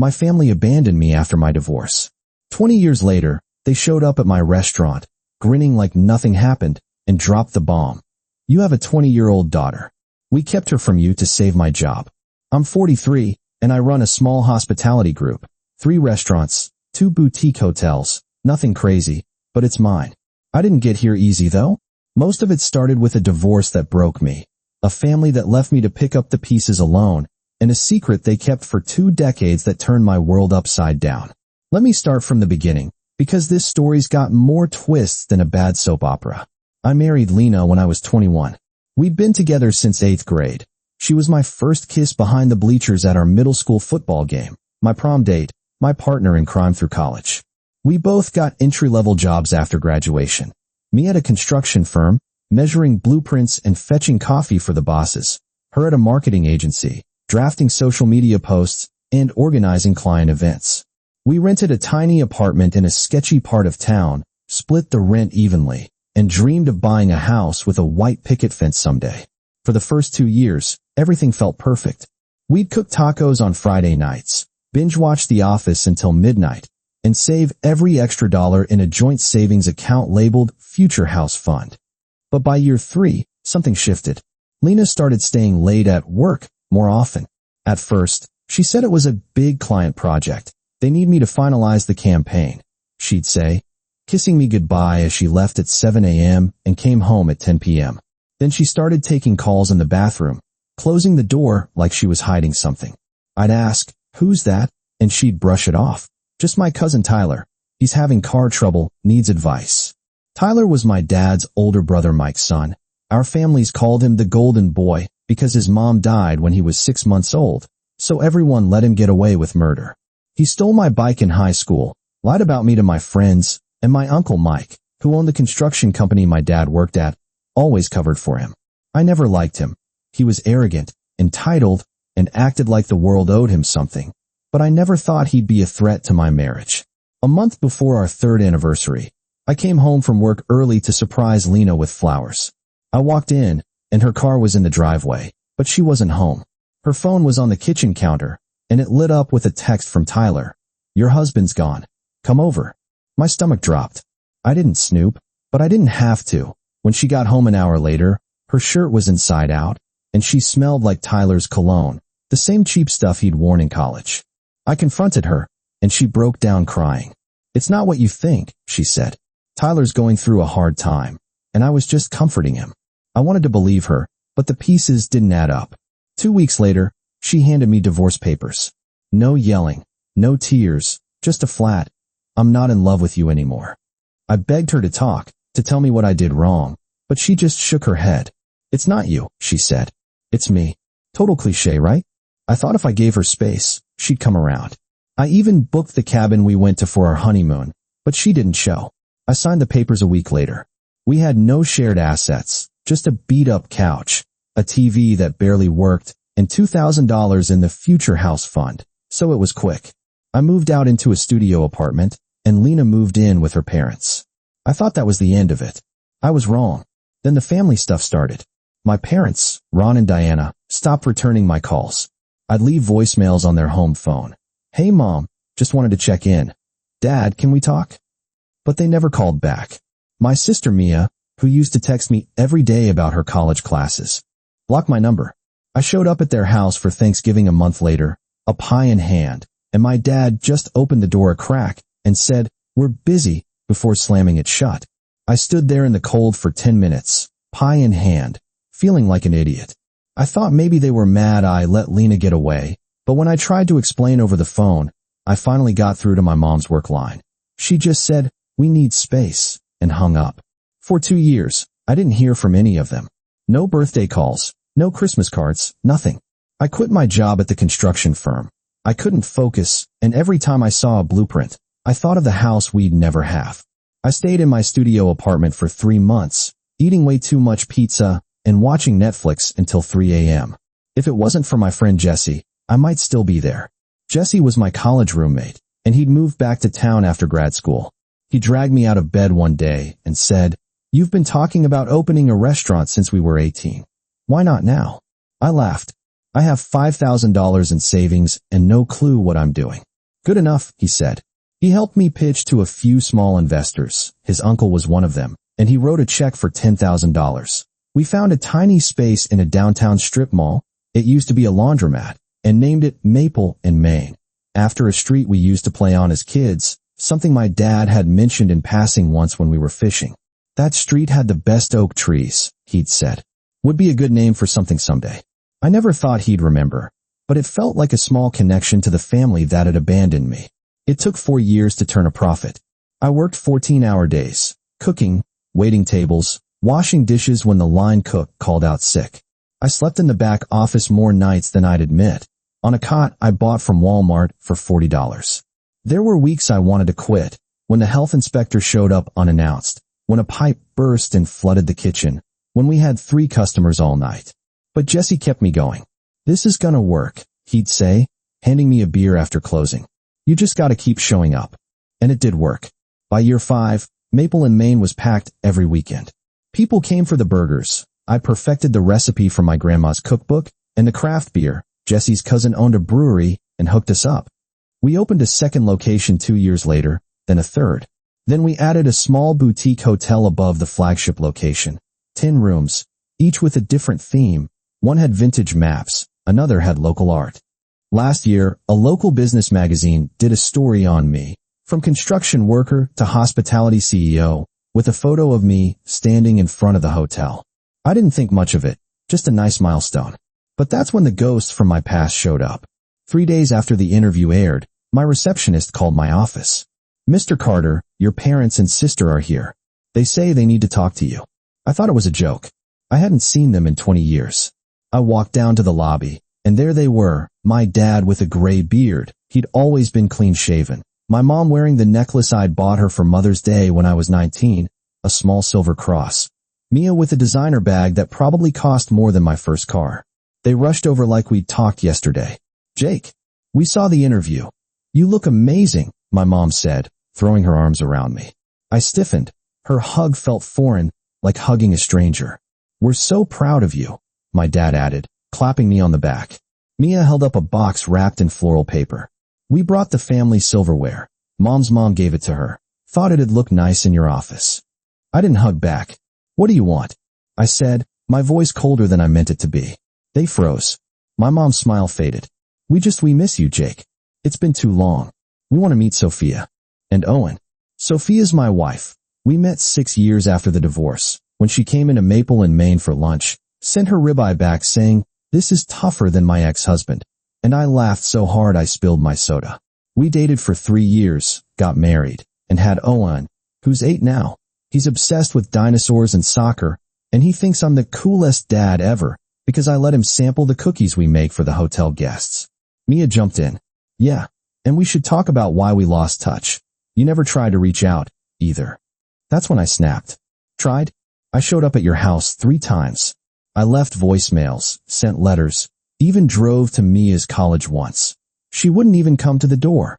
My family abandoned me after my divorce. 20 years later, they showed up at my restaurant, grinning like nothing happened, and dropped the bomb. You have a 20-year-old daughter. We kept her from you to save my job. I'm 43, and I run a small hospitality group. 3 restaurants, 2 boutique hotels. Nothing crazy, but it's mine. I didn't get here easy, though. Most of it started with a divorce that broke me, a family that left me to pick up the pieces alone, and a secret they kept for 2 decades that turned my world upside down. Let me start from the beginning, because this story's got more twists than a bad soap opera. I married Lena when I was 21. We'd been together since 8th grade. She was my first kiss behind the bleachers at our middle school football game, my prom date, my partner in crime through college. We both got entry-level jobs after graduation. Me at a construction firm, measuring blueprints and fetching coffee for the bosses. Her at a marketing agency, drafting social media posts and organizing client events. We rented a tiny apartment in a sketchy part of town, split the rent evenly, and dreamed of buying a house with a white picket fence someday. For the first 2 years, everything felt perfect. We'd cook tacos on Friday nights, binge-watch The Office until midnight, and save every extra dollar in a joint savings account labeled Future House Fund. But by year 3, something shifted. Lena started staying late at work more often. At first, she said it was a big client project. They need me to finalize the campaign, she'd say, kissing me goodbye as she left at 7 a.m. and came home at 10 p.m. Then she started taking calls in the bathroom, closing the door like she was hiding something. I'd ask, "Who's that?" and she'd brush it off. "Just my cousin Tyler. He's having car trouble, needs advice." Tyler was my dad's older brother Mike's son. Our families called him the Golden Boy because his mom died when he was 6 months old, so everyone let him get away with murder. He stole my bike in high school, lied about me to my friends, and my uncle Mike, who owned the construction company my dad worked at, always covered for him. I never liked him. He was arrogant, entitled, and acted like the world owed him something, but I never thought he'd be a threat to my marriage. A month before our 3rd anniversary, I came home from work early to surprise Lena with flowers. I walked in, and her car was in the driveway, but she wasn't home. Her phone was on the kitchen counter, and it lit up with a text from Tyler. "Your husband's gone. Come over." My stomach dropped. I didn't snoop, but I didn't have to. When she got home an hour later, her shirt was inside out, and she smelled like Tyler's cologne, the same cheap stuff he'd worn in college. I confronted her, and she broke down crying. "It's not what you think," she said. "Tyler's going through a hard time," and I was just comforting him. I wanted to believe her, but the pieces didn't add up. 2 weeks later, she handed me divorce papers. No yelling, no tears, just a flat, "I'm not in love with you anymore." I begged her to talk, to tell me what I did wrong, but she just shook her head. "It's not you," she said. "It's me." Total cliche, right? I thought if I gave her space, she'd come around. I even booked the cabin we went to for our honeymoon, but she didn't show. I signed the papers a week later. We had no shared assets, just a beat-up couch, a TV that barely worked, and $2,000 in the Future House Fund, so it was quick. I moved out into a studio apartment, and Lena moved in with her parents. I thought that was the end of it. I was wrong. Then the family stuff started. My parents, Ron and Diana, stopped returning my calls. I'd leave voicemails on their home phone. "Hey Mom, just wanted to check in." "Dad, can we talk?" But they never called back. My sister Mia, who used to text me every day about her college classes, blocked my number. I showed up at their house for Thanksgiving a month later, a pie in hand, and my dad just opened the door a crack and said, "We're busy," before slamming it shut. I stood there in the cold for 10 minutes, pie in hand, feeling like an idiot. I thought maybe they were mad I let Lena get away, but when I tried to explain over the phone, I finally got through to my mom's work line. She just said, "We need space," and hung up. For 2 years, I didn't hear from any of them. No birthday calls, no Christmas cards, nothing. I quit my job at the construction firm. I couldn't focus, and every time I saw a blueprint, I thought of the house we'd never have. I stayed in my studio apartment for 3 months, eating way too much pizza and watching Netflix until 3 a.m. If it wasn't for my friend Jesse, I might still be there. Jesse was my college roommate, and he'd moved back to town after grad school. He dragged me out of bed one day and said, "You've been talking about opening a restaurant since we were 18. Why not now?" I laughed. "I have $5,000 in savings and no clue what I'm doing." Good enough, he said. He helped me pitch to a few small investors. His uncle was one of them, and he wrote a check for $10,000. We found a tiny space in a downtown strip mall. It used to be a laundromat, and named it Maple and Main, after a street we used to play on as kids, something my dad had mentioned in passing once when we were fishing. That street had the best oak trees, he'd said. Would be a good name for something someday. I never thought he'd remember, but it felt like a small connection to the family that had abandoned me. It took 4 years to turn a profit. I worked 14-hour days, cooking, waiting tables, washing dishes when the line cook called out sick. I slept in the back office more nights than I'd admit, on a cot I bought from Walmart for $40. There were weeks I wanted to quit, when the health inspector showed up unannounced, when a pipe burst and flooded the kitchen, when we had 3 customers all night. But Jesse kept me going. This is gonna work, he'd say, handing me a beer after closing. You just gotta keep showing up. And it did work. By year 5, Maple and Main was packed every weekend. People came for the burgers. I perfected the recipe from my grandma's cookbook, and the craft beer. Jesse's cousin owned a brewery and hooked us up. We opened a second location 2 years later, then a third. Then we added a small boutique hotel above the flagship location. 10 rooms, each with a different theme. One had vintage maps, another had local art. Last year, a local business magazine did a story on me, from construction worker to hospitality CEO, with a photo of me standing in front of the hotel. I didn't think much of it, just a nice milestone. But that's when the ghosts from my past showed up. 3 days after the interview aired, my receptionist called my office. Mr. Carter, your parents and sister are here. They say they need to talk to you. I thought it was a joke. I hadn't seen them in 20 years. I walked down to the lobby, and there they were, my dad with a gray beard. He'd always been clean-shaven. My mom wearing the necklace I'd bought her for Mother's Day when I was 19, a small silver cross. Mia with a designer bag that probably cost more than my first car. They rushed over like we'd talked yesterday. Jake, we saw the interview. You look amazing, my mom said, throwing her arms around me. I stiffened. Her hug felt foreign, like hugging a stranger. We're so proud of you, my dad added, clapping me on the back. Mia held up a box wrapped in floral paper. We brought the family silverware. Mom's mom gave it to her. Thought it'd look nice in your office. I didn't hug back. What do you want? I said, my voice colder than I meant it to be. They froze. My mom's smile faded. We miss you, Jake. It's been too long. We want to meet Sophia. And Owen. Sophia's my wife. We met 6 years after the divorce, when she came into Maple and Main for lunch, sent her ribeye back saying, this is tougher than my ex-husband. And I laughed so hard I spilled my soda. We dated for 3 years, got married, and had Owen, who's 8 now. He's obsessed with dinosaurs and soccer, and he thinks I'm the coolest dad ever, because I let him sample the cookies we make for the hotel guests. Mia jumped in. Yeah, and we should talk about why we lost touch. You never tried to reach out, either. That's when I snapped. Tried? I showed up at your house 3 times. I left voicemails, sent letters, even drove to Mia's college once. She wouldn't even come to the door.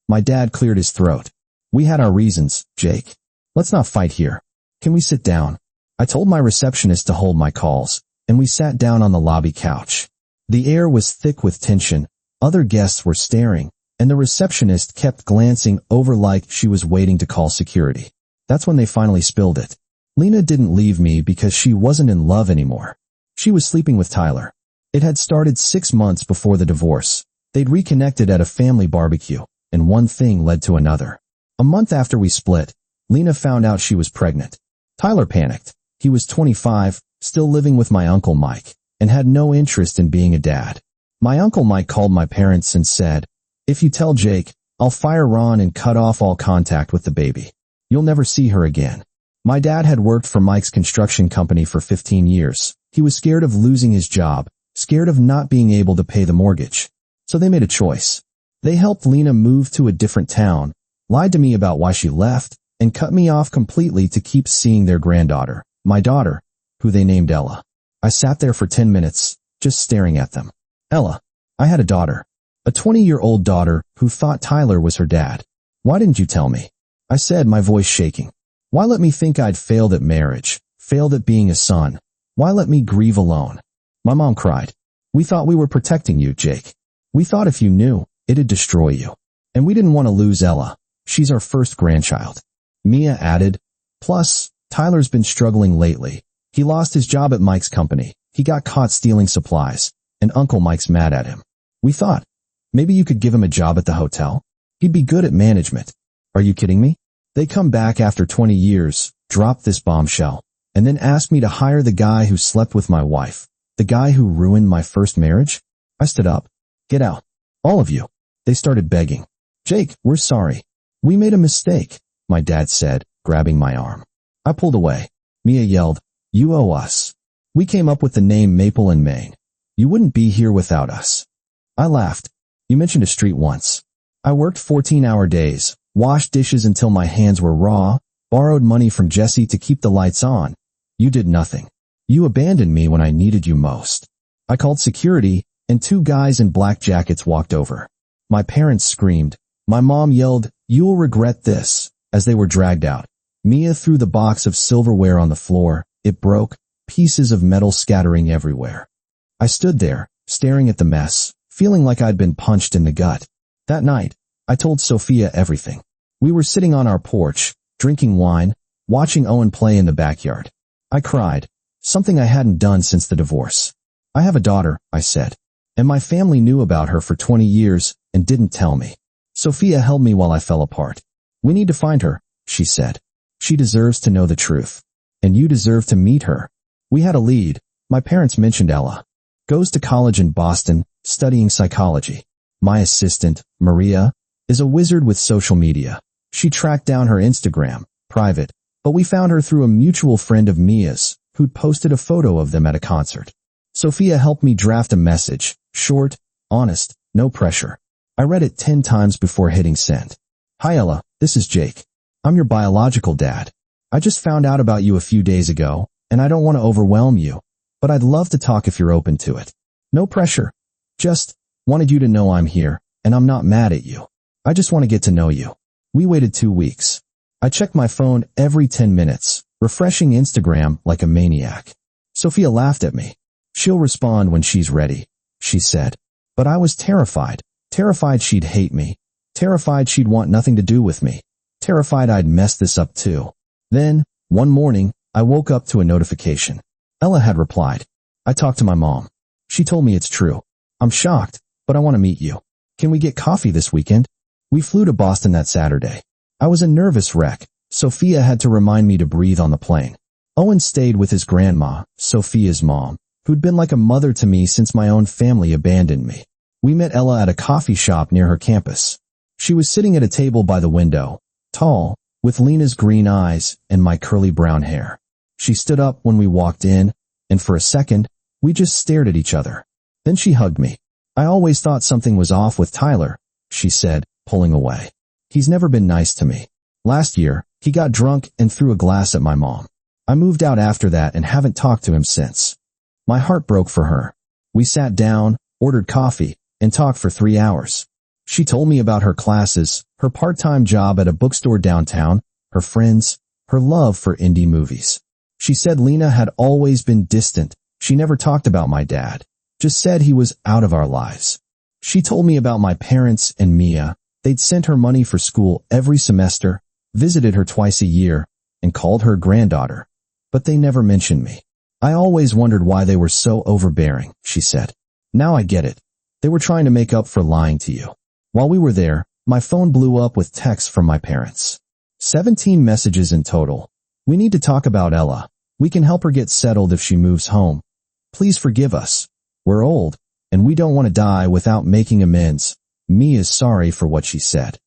My dad cleared his throat. We had our reasons, Jake. Let's not fight here. Can we sit down? I told my receptionist to hold my calls, and we sat down on the lobby couch. The air was thick with tension. Other guests were staring, and the receptionist kept glancing over like she was waiting to call security. That's when they finally spilled it. Lena didn't leave me because she wasn't in love anymore. She was sleeping with Tyler. It had started 6 months before the divorce. They'd reconnected at a family barbecue, and one thing led to another. A month after we split, Lena found out she was pregnant. Tyler panicked. He was 25, still living with my Uncle Mike, and had no interest in being a dad. My Uncle Mike called my parents and said, if you tell Jake, I'll fire Ron and cut off all contact with the baby. You'll never see her again. My dad had worked for Mike's construction company for 15 years. He was scared of losing his job, scared of not being able to pay the mortgage. So they made a choice. They helped Lena move to a different town, lied to me about why she left, and cut me off completely to keep seeing their granddaughter, my daughter, who they named Ella. I sat there for 10 minutes, just staring at them. Ella. I had a daughter. A 20-year-old daughter who thought Tyler was her dad. Why didn't you tell me? I said, my voice shaking. Why let me think I'd failed at marriage, failed at being a son? Why let me grieve alone? My mom cried. We thought we were protecting you, Jake. We thought if you knew, it'd destroy you. And we didn't want to lose Ella. She's our first grandchild. Mia added, plus, Tyler's been struggling lately. He lost his job at Mike's company. He got caught stealing supplies, and Uncle Mike's mad at him. We thought, maybe you could give him a job at the hotel? He'd be good at management. Are you kidding me? They come back after 20 years, drop this bombshell, and then ask me to hire the guy who slept with my wife, the guy who ruined my first marriage? I stood up. Get out. All of you. They started begging. Jake, we're sorry. We made a mistake, my dad said, grabbing my arm. I pulled away. Mia yelled, you owe us. We came up with the name Maple and Maine. You wouldn't be here without us. I laughed. You mentioned a street once. I worked 14-hour days, washed dishes until my hands were raw, borrowed money from Jesse to keep the lights on. You did nothing. You abandoned me when I needed you most. I called security, and 2 guys in black jackets walked over. My parents screamed. My mom yelled, you'll regret this, as they were dragged out. Mia threw the box of silverware on the floor. It broke, pieces of metal scattering everywhere. I stood there, staring at the mess, feeling like I'd been punched in the gut. That night, I told Sophia everything. We were sitting on our porch, drinking wine, watching Owen play in the backyard. I cried, something I hadn't done since the divorce. I have a daughter, I said, and my family knew about her for 20 years and didn't tell me. Sophia held me while I fell apart. We need to find her, she said. She deserves to know the truth. And you deserve to meet her. We had a lead. My parents mentioned Ella. Goes to college in Boston, studying psychology. My assistant, Maria, is a wizard with social media. She tracked down her Instagram, private, but we found her through a mutual friend of Mia's, who'd posted a photo of them at a concert. Sophia helped me draft a message, short, honest, no pressure. I read it 10 times before hitting send. Hi Ella, this is Jake. I'm your biological dad. I just found out about you a few days ago, and I don't want to overwhelm you, but I'd love to talk if you're open to it. No pressure. Just wanted you to know I'm here, and I'm not mad at you. I just want to get to know you. We waited 2 weeks. I checked my phone every 10 minutes, refreshing Instagram like a maniac. Sophia laughed at me. She'll respond when she's ready, she said. But I was terrified. Terrified she'd hate me. Terrified she'd want nothing to do with me. Terrified I'd mess this up too. Then, one morning, I woke up to a notification. Ella had replied. I talked to my mom. She told me it's true. I'm shocked, but I want to meet you. Can we get coffee this weekend? We flew to Boston that Saturday. I was a nervous wreck. Sophia had to remind me to breathe on the plane. Owen stayed with his grandma, Sophia's mom, who'd been like a mother to me since my own family abandoned me. We met Ella at a coffee shop near her campus. She was sitting at a table by the window, tall, with Lena's green eyes and my curly brown hair. She stood up when we walked in, and for a second, we just stared at each other. Then she hugged me. I always thought something was off with Tyler, she said, pulling away. He's never been nice to me. Last year, he got drunk and threw a glass at my mom. I moved out after that and haven't talked to him since. My heart broke for her. We sat down, ordered coffee, and talked for 3 hours. She told me about her classes, her part-time job at a bookstore downtown, her friends, her love for indie movies. She said Lena had always been distant. She never talked about my dad, just said he was out of our lives. She told me about my parents and Mia. They'd sent her money for school every semester, visited her twice a year, and called her granddaughter. But they never mentioned me. I always wondered why they were so overbearing, she said. Now I get it. They were trying to make up for lying to you. While we were there, my phone blew up with texts from my parents. 17 messages in total. We need to talk about Ella. We can help her get settled if she moves home. Please forgive us. We're old, and we don't want to die without making amends. Me is sorry for what she said.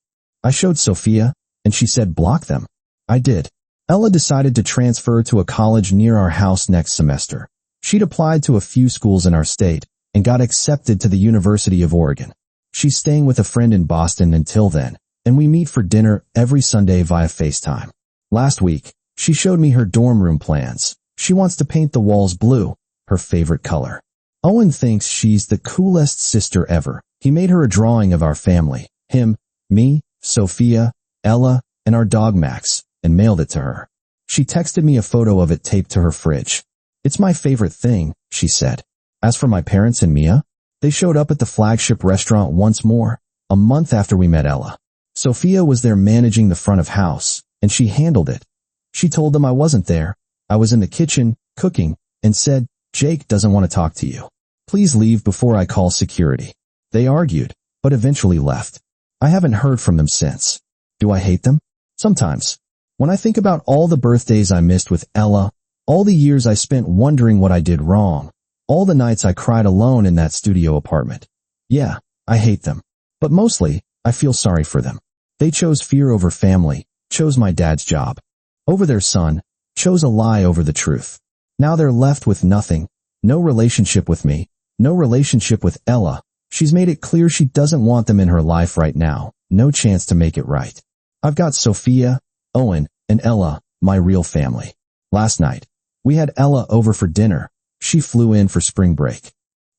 I showed Sophia, and she said block them. I did. Ella decided to transfer to a college near our house next semester. She'd applied to a few schools in our state and got accepted to the University of Oregon. She's staying with a friend in Boston until then, and we meet for dinner every Sunday via FaceTime. Last week, she showed me her dorm room plans. She wants to paint the walls blue, her favorite color. Owen thinks she's the coolest sister ever. He made her a drawing of our family, him, me, Sophia, Ella, and our dog Max, and mailed it to her. She texted me a photo of it taped to her fridge. It's my favorite thing, she said. As for my parents and Mia, they showed up at the flagship restaurant once more, a month after we met Ella. Sophia was there managing the front of house, and she handled it. She told them I wasn't there. I was in the kitchen, cooking, and said, "Jake doesn't want to talk to you. Please leave before I call security." They argued, but eventually left. I haven't heard from them since. Do I hate them? Sometimes. When I think about all the birthdays I missed with Ella, all the years I spent wondering what I did wrong, all the nights I cried alone in that studio apartment. Yeah, I hate them. But mostly, I feel sorry for them. They chose fear over family, chose my dad's job over their son, chose a lie over the truth. Now they're left with nothing, no relationship with me, no relationship with Ella. She's made it clear she doesn't want them in her life right now, no chance to make it right. I've got Sophia, Owen, and Ella, my real family. Last night, we had Ella over for dinner. She flew in for spring break.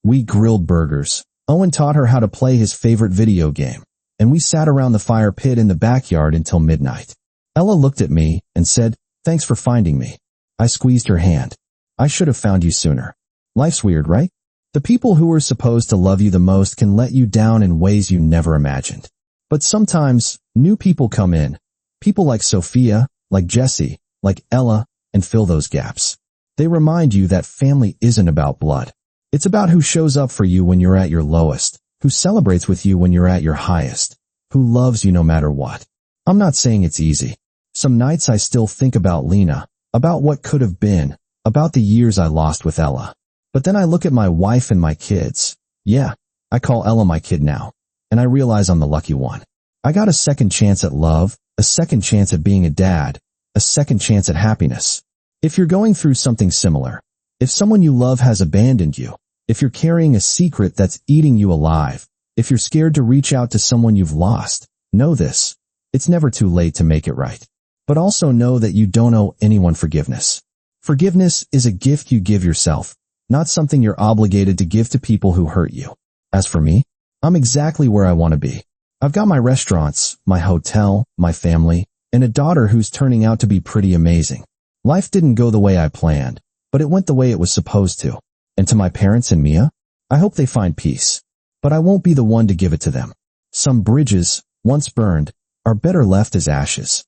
We grilled burgers. Owen taught her how to play his favorite video game, and we sat around the fire pit in the backyard until midnight. Ella looked at me and said, "Thanks for finding me." I squeezed her hand. "I should have found you sooner." Life's weird, right? The people who are supposed to love you the most can let you down in ways you never imagined. But sometimes, new people come in. People like Sophia, like Jesse, like Ella, and fill those gaps. They remind you that family isn't about blood. It's about who shows up for you when you're at your lowest, who celebrates with you when you're at your highest, who loves you no matter what. I'm not saying it's easy. Some nights I still think about Lena, about what could have been, about the years I lost with Ella. But then I look at my wife and my kids. Yeah, I call Ella my kid now, and I realize I'm the lucky one. I got a second chance at love, a second chance at being a dad, a second chance at happiness. If you're going through something similar, if someone you love has abandoned you, if you're carrying a secret that's eating you alive, if you're scared to reach out to someone you've lost, know this. It's never too late to make it right. But also know that you don't owe anyone forgiveness. Forgiveness is a gift you give yourself, not something you're obligated to give to people who hurt you. As for me, I'm exactly where I want to be. I've got my restaurants, my hotel, my family, and a daughter who's turning out to be pretty amazing. Life didn't go the way I planned, but it went the way it was supposed to. And to my parents and Mia, I hope they find peace. But I won't be the one to give it to them. Some bridges, once burned, are better left as ashes.